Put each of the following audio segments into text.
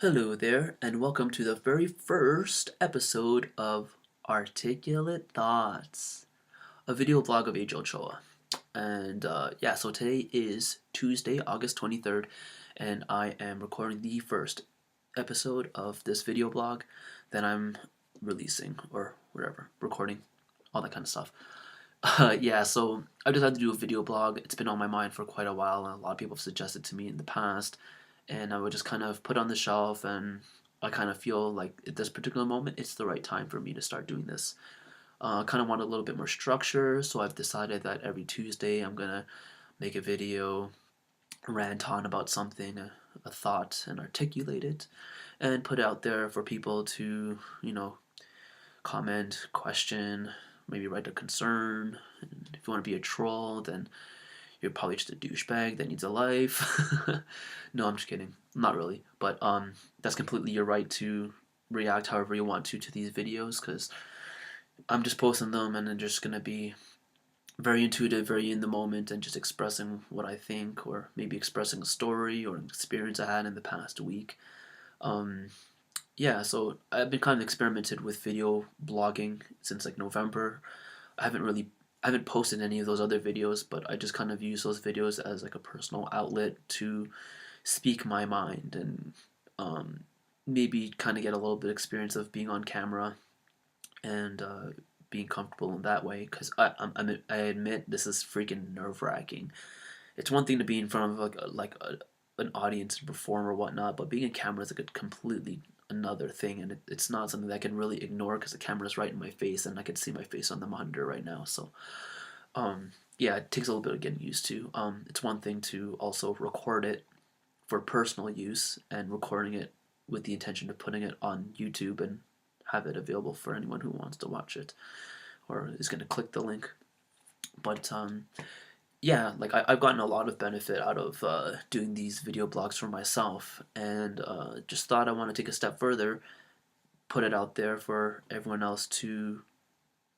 Hello there, and welcome to the very first episode of Articulate Thoughts, a video blog of H. Ochoa. And so today is Tuesday, August 23rd, and I am recording the first episode of this video blog that I'm releasing, or whatever, recording, all that kind of stuff. So I decided to do a video blog. It's been on my mind for quite a while, and a lot of people have suggested to me in the past, and I would just kind of put on the shelf, and I kind of feel like at this particular moment, it's the right time for me to start doing this. I kind of want a little bit more structure, so I've decided that every Tuesday I'm gonna make a video, rant on about something, a thought, and articulate it, and put it out there for people to, comment, question, maybe write a concern. And if you want to be a troll, then you're probably just a douchebag that needs a life. No, I'm just kidding. Not really. But that's completely your right to react however you want to these videos, because I'm just posting them and I'm just gonna be very intuitive, very in the moment, and just expressing what I think, or maybe expressing a story or an experience I had in the past week. Um, so I've been kind of experimented with video blogging since like November. I haven't posted any of those other videos, but I just kind of use those videos as like a personal outlet to speak my mind, and um, maybe kind of get a little bit of experience of being on camera, and being comfortable in that way. Because I admit this is freaking nerve wracking. It's one thing to be in front of an audience and perform or whatnot, but being in camera is like a completely another thing, and it's not something that I can really ignore because the camera's right in my face and I can see my face on the monitor right now. So it takes a little bit of getting used to. It's one thing to also record it for personal use, and recording it with the intention of putting it on YouTube and have it available for anyone who wants to watch it or is going to click the link. But I've gotten a lot of benefit out of doing these video blogs for myself, and just thought I want to take a step further, put it out there for everyone else to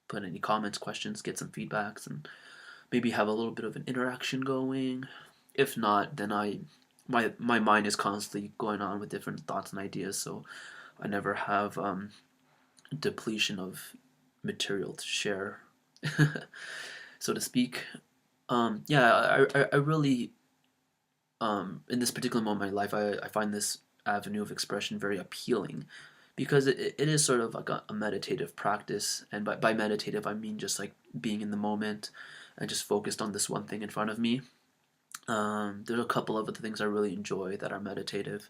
put any comments, questions, get some feedbacks, and maybe have a little bit of an interaction going. If not, then my mind is constantly going on with different thoughts and ideas, so I never have depletion of material to share, so to speak. I really, in this particular moment in my life, I find this avenue of expression very appealing, because it is sort of like a meditative practice. And by meditative, I mean just like being in the moment and just focused on this one thing in front of me. There's a couple of other things I really enjoy that are meditative.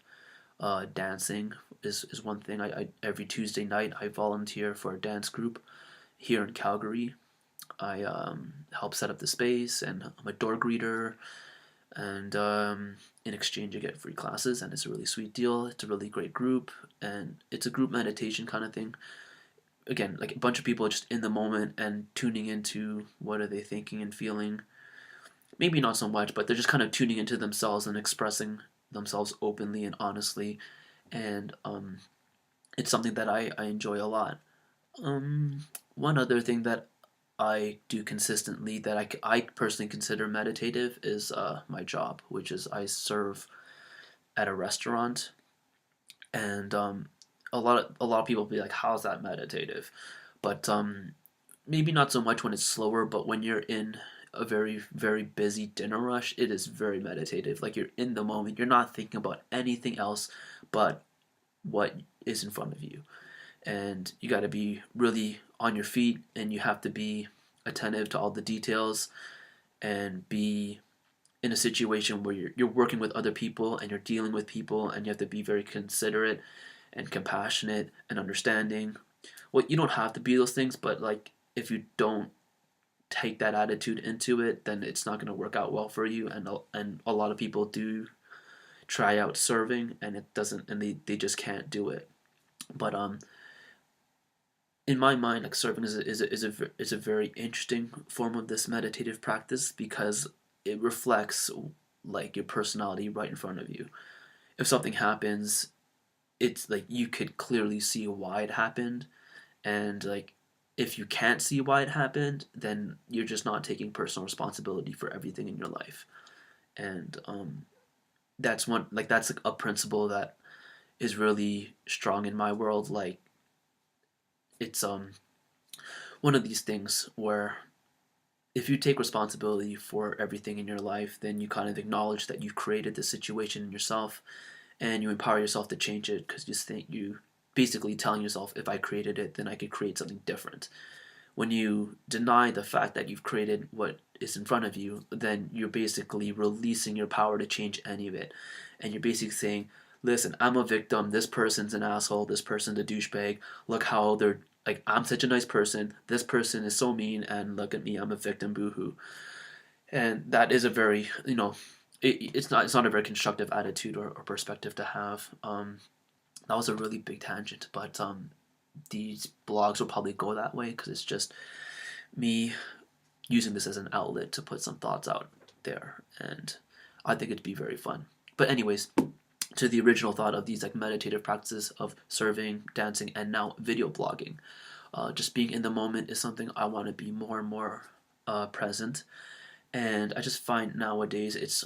Dancing is one thing. I every Tuesday night I volunteer for a dance group here in Calgary. I help set up the space, and I'm a door greeter, and in exchange I get free classes, and it's a really sweet deal. It's a really great group, and it's a group meditation kind of thing. Again, like a bunch of people just in the moment and tuning into what are they thinking and feeling. Maybe not so much, but they're just kind of tuning into themselves and expressing themselves openly and honestly, and it's something that I enjoy a lot. One other thing that I do consistently that I personally consider meditative is my job, which is I serve at a restaurant, and a lot of people be like, "How's that meditative?" But maybe not so much when it's slower, but when you're in a very very busy dinner rush, it is very meditative. Like you're in the moment, you're not thinking about anything else but what is in front of you, and you got to be really on your feet, and you have to be attentive to all the details, and be in a situation where you're working with other people and you're dealing with people, and you have to be very considerate and compassionate and understanding. Well, you don't have to be those things, but like if you don't take that attitude into it, then it's not going to work out well for you. And a lot of people do try out serving, and it doesn't, and they just can't do it. But in my mind, like serving is a very interesting form of this meditative practice, because it reflects like your personality right in front of you. If something happens, it's like you could clearly see why it happened, and like if you can't see why it happened, then you're just not taking personal responsibility for everything in your life. And that's one, like that's a principle that is really strong in my world. Like it's one of these things where if you take responsibility for everything in your life, then you kind of acknowledge that you've created this situation in yourself, and you empower yourself to change it because you basically telling yourself, if I created it, then I could create something different. When you deny the fact that you've created what is in front of you, then you're basically releasing your power to change any of it. And you're basically saying, listen, I'm a victim. This person's an asshole. This person's a douchebag. Look how they're like, I'm such a nice person. This person is so mean. And look at me, I'm a victim. Boo hoo. And that is a very, it's not a very constructive attitude or perspective to have. That was a really big tangent, but these blogs will probably go that way because it's just me using this as an outlet to put some thoughts out there, and I think it'd be very fun. But anyways, to the original thought of these like meditative practices of serving, dancing, and now video blogging. Just being in the moment is something I want to be more and more present, and I just find nowadays it's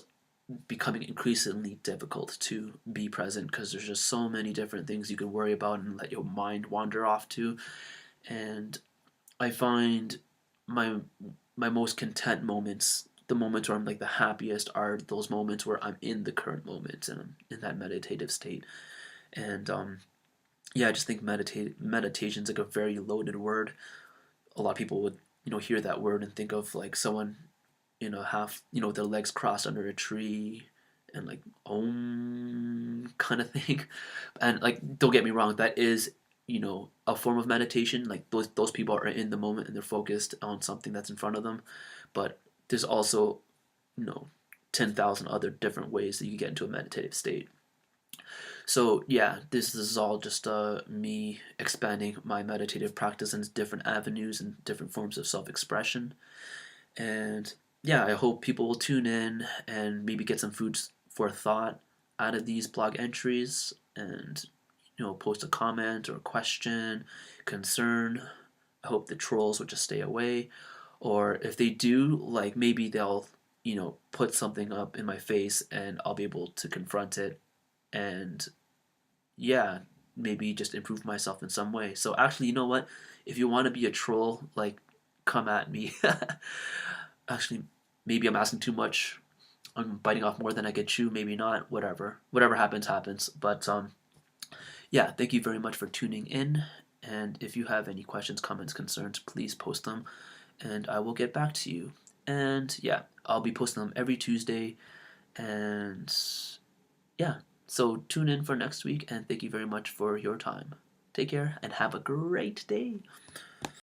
becoming increasingly difficult to be present because there's just so many different things you can worry about and let your mind wander off to. And I find my my most content moments, the moments where I'm like the happiest, are those moments where I'm in the current moment and I'm in that meditative state. And yeah, I just think meditation's like a very loaded word. A lot of people would hear that word and think of like someone half with their legs crossed under a tree and like kind of thing. And like, don't get me wrong, that is a form of meditation. Like those people are in the moment and they're focused on something that's in front of them. But there's also you know 10,000 other different ways that you can get into a meditative state. So yeah, this is all just me expanding my meditative practice into different avenues and different forms of self-expression. And yeah, I hope people will tune in and maybe get some food for thought out of these blog entries, and post a comment or a question, concern. I hope the trolls would just stay away, or if they do, like maybe they'll put something up in my face and I'll be able to confront it, and yeah, maybe just improve myself in some way. So actually, you know what? If you want to be a troll, like, come at me. Actually, maybe I'm asking too much. I'm biting off more than I could chew. Maybe not. Whatever. Whatever happens, happens. But yeah, thank you very much for tuning in. And if you have any questions, comments, concerns, please post them, and I will get back to you. And yeah, I'll be posting them every Tuesday. And yeah, so tune in for next week, and thank you very much for your time. Take care and have a great day.